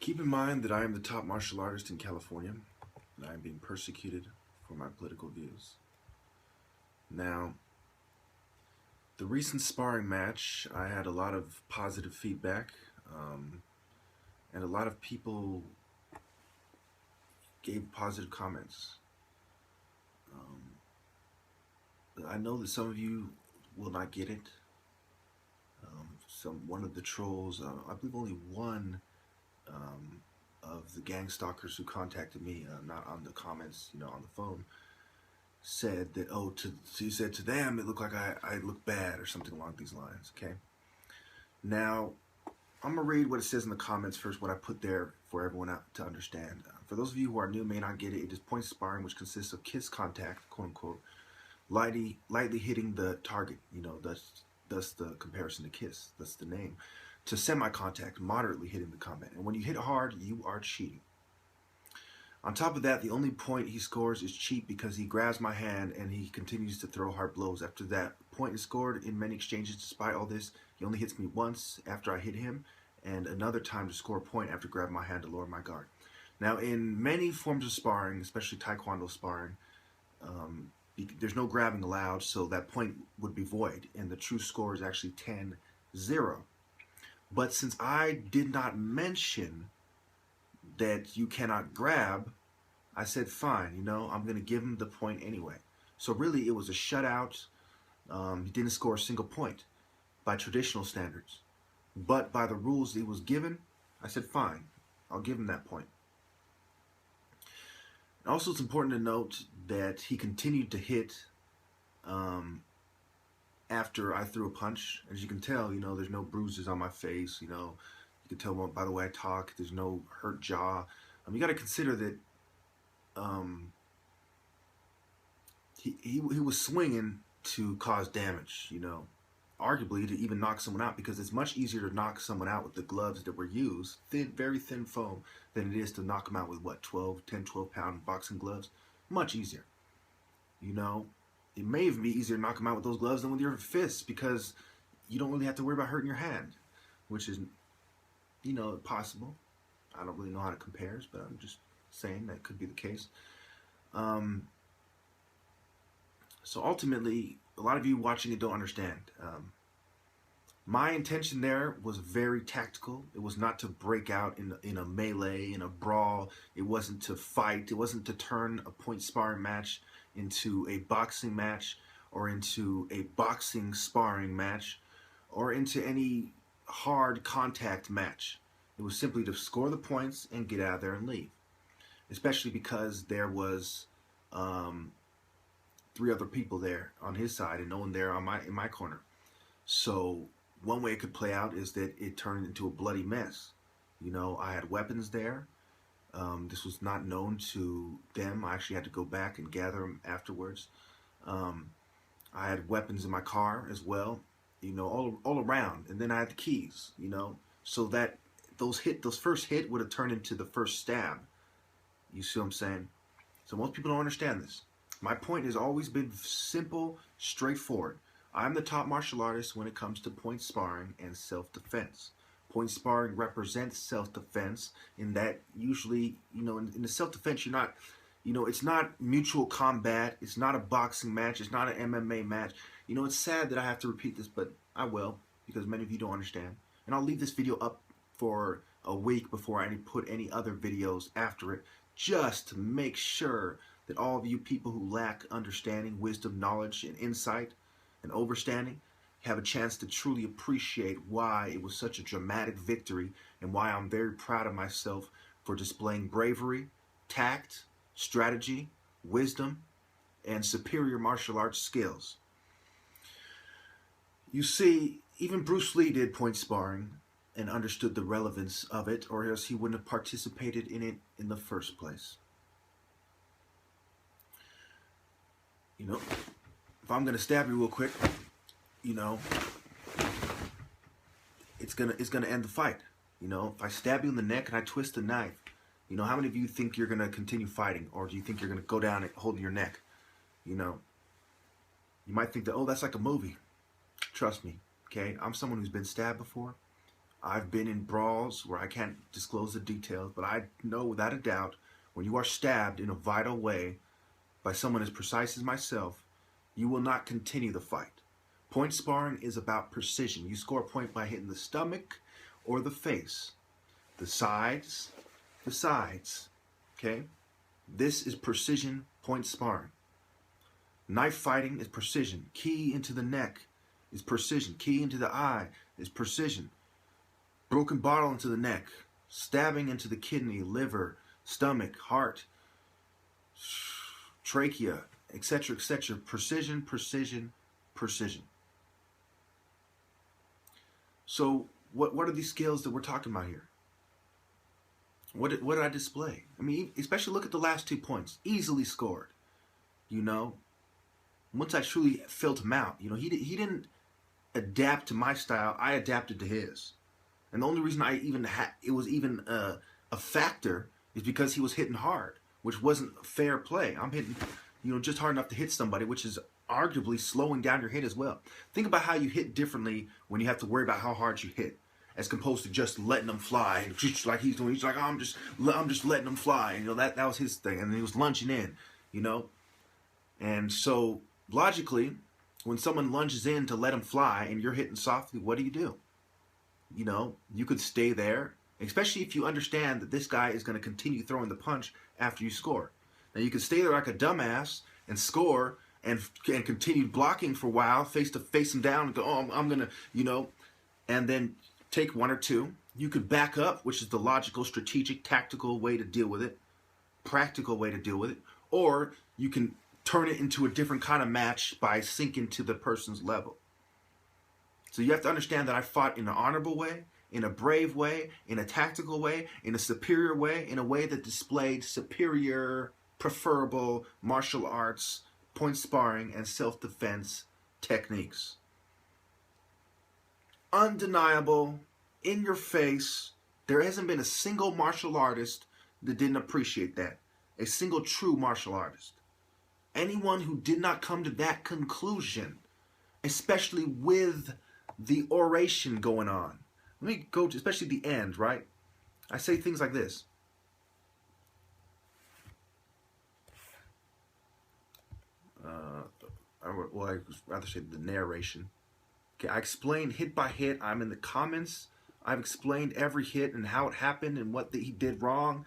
Keep in mind that I am the top martial artist in California, and I am being persecuted for my political views. Now, the recent sparring match, I had a lot of positive feedback, and a lot of people gave positive comments. I know that some of you will not get it. One of the trolls, I believe only one of the gang stalkers who contacted me, not on the comments, on the phone, said that, he said to them, it looked like I look bad or something along these lines, okay? Now, I'm going to read what it says in the comments first, what I put there for everyone out to understand. For those of you who are new, may not get it, it is point sparring, which consists of kiss contact, quote unquote, lightly hitting the target, thus the comparison to kiss, that's the name, to semi-contact, moderately hitting the combat. And when you hit hard, you are cheating. On top of that, the only point he scores is cheap because he grabs my hand and he continues to throw hard blows. After that point is scored in many exchanges, despite all this, he only hits me once after I hit him, and another time to score a point after grabbing my hand to lower my guard. Now, in many forms of sparring, especially Taekwondo sparring, there's no grabbing allowed, so that point would be void, and the true score is actually 10-0. But since I did not mention that you cannot grab, I said, fine, I'm going to give him the point anyway. So really, it was a shutout. He didn't score a single point by traditional standards. But by the rules he was given, I said, fine, I'll give him that point. Also, it's important to note that he continued to hit after I threw a punch. As you can tell, there's no bruises on my face. You can tell by the way I talk, there's no hurt jaw. You got to consider that he was swinging to cause damage, arguably to even knock someone out, because it's much easier to knock someone out with the gloves that were used, very thin foam, than it is to knock them out with, 10, 12 pound boxing gloves. Much easier. It may even be easier to knock them out with those gloves than with your fists, because you don't really have to worry about hurting your hand, which is, possible. I don't really know how it compares, but I'm just saying that could be the case. So ultimately, a lot of you watching it don't understand. My intention there was very tactical. It was not to break out in a melee, in a brawl. It wasn't to fight. It wasn't to turn a point sparring match into a boxing match, or into a boxing sparring match, or into any hard contact match. It was simply to score the points and get out of there and leave. Especially because there was 3 other people there on his side and no one there in my corner. So one way it could play out is that it turned into a bloody mess. I had weapons there. This was not known to them. I actually had to go back and gather them afterwards. I had weapons in my car as well, all around. And then I had the keys, so that those first hit would have turned into the first stab. You see what I'm saying? So most people don't understand this. My point has always been simple, straightforward. I'm the top martial artist when it comes to point sparring and self-defense. Point sparring represents self-defense in that usually, in the self-defense, you're not, it's not mutual combat. It's not a boxing match. It's not an MMA match. It's sad that I have to repeat this, but I will, because many of you don't understand. And I'll leave this video up for a week before I put any other videos after it, just to make sure that all of you people who lack understanding, wisdom, knowledge, and insight, and overstanding, have a chance to truly appreciate why it was such a dramatic victory, and why I'm very proud of myself for displaying bravery, tact, strategy, wisdom, and superior martial arts skills. You see, even Bruce Lee did point sparring and understood the relevance of it, or else he wouldn't have participated in it in the first place. If I'm gonna stab you real quick, it's gonna end the fight. If I stab you in the neck and I twist the knife, how many of you think you're gonna continue fighting, or do you think you're gonna go down and holding your neck? You might think that, oh, that's like a movie. Trust me, okay? I'm someone who's been stabbed before. I've been in brawls where I can't disclose the details, but I know without a doubt when you are stabbed in a vital way by someone as precise as myself, you will not continue the fight. Point sparring is about precision. You score a point by hitting the stomach or the face. The sides, okay? This is precision point sparring. Knife fighting is precision. Key into the neck is precision. Key into the eye is precision. Broken bottle into the neck. Stabbing into the kidney, liver, stomach, heart, trachea, etc., etc. Precision, precision, precision. So what are these skills that we're talking about here? What did I display? I mean, especially look at the last 2 points. Easily scored. You know, once I truly filled him out, you know, he didn't adapt to my style. I adapted to his. And the only reason I even it was even a factor is because he was hitting hard, which wasn't fair play. I'm hitting, you know, just hard enough to hit somebody, which is arguably slowing down your hit as well. Think about how you hit differently when you have to worry about how hard you hit, as opposed to just letting them fly, like he's doing. He's like, oh, I'm just letting them fly. And, you know, that was his thing, and he was lunging in, you know. And so logically, when someone lunges in to let him fly, and you're hitting softly, what do? You know, you could stay there, especially if you understand that this guy is going to continue throwing the punch after you score. Now you could stay there like a dumbass and score and continue blocking for a while, face him down, and go, oh, I'm gonna, you know, and then take 1 or 2. You could back up, which is the logical, strategic, tactical way to deal with it, practical way to deal with it, or you can turn it into a different kind of match by sinking to the person's level. So you have to understand that I fought in an honorable way, in a brave way, in a tactical way, in a superior way, in a way that displayed superior, preferable martial arts, point sparring, and self-defense techniques. Undeniable, in your face. There hasn't been a single martial artist that didn't appreciate that. A single true martial artist. Anyone who did not come to that conclusion, especially with the oration going on. Let me go to especially the end, right? I say things like this. Well, I'd rather say the narration. Okay, I explained hit by hit. I'm in the comments. I've explained every hit and how it happened and what he did wrong.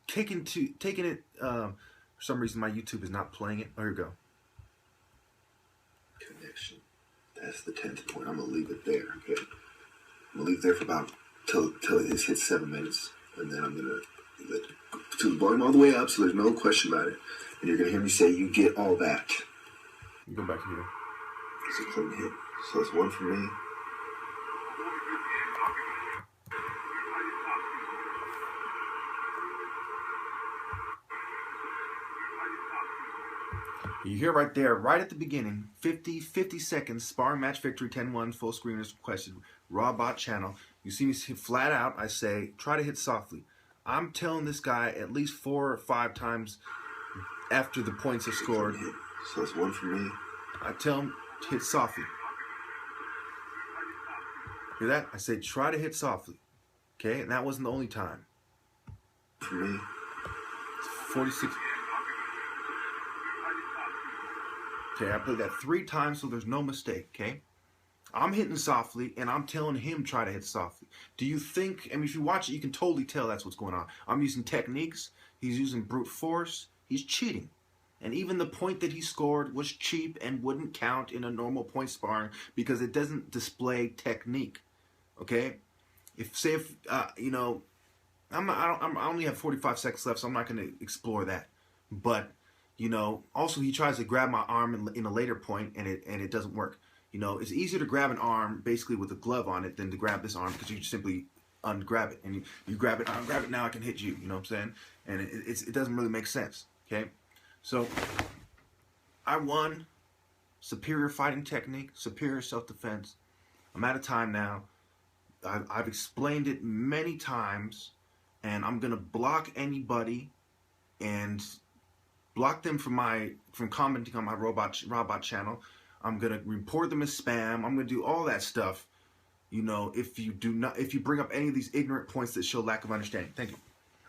Taking it. For some reason, my YouTube is not playing it. Oh, here we go. Connection. That's the 10th point. I'm gonna leave it there. Okay. I'm gonna leave it there for about till it hits 7 minutes, and then I'm gonna let to the volume all the way up, so there's no question about it. And you're gonna hear me say, "You get all that." You go back here. It's a clean hit. So it's 1 for me. You hear right there, right at the beginning, 50 seconds, sparring match victory, 10-1, full screen is requested, raw bot channel. You see me flat out, I say, try to hit softly. I'm telling this guy at least 4 or 5 times after the points are scored. So it's 1 for me. I tell him to hit softly. Hear that? I say, try to hit softly. Okay, and that wasn't the only time. For me, it's 46. Okay, I played that 3 times so there's no mistake, okay? I'm hitting softly, and I'm telling him try to hit softly. Do you think, I mean, if you watch it, you can totally tell that's what's going on. I'm using techniques. He's using brute force. He's cheating. And even the point that he scored was cheap and wouldn't count in a normal point sparring because it doesn't display technique, okay? You know, I only have 45 seconds left, so I'm not going to explore that. But you know, also he tries to grab my arm in a later point, and it doesn't work. You know, it's easier to grab an arm basically with a glove on it than to grab this arm because you just simply ungrab it, and you grab it, ungrab it, now I can hit you. You know what I'm saying? And it doesn't really make sense. Okay, so I won. Superior fighting technique, superior self-defense. I'm out of time now. I've explained it many times, and I'm gonna block anybody and block them from commenting on my robot channel. I'm gonna report them as spam. I'm gonna do all that stuff if you bring up any of these ignorant points that show lack of understanding. Thank you.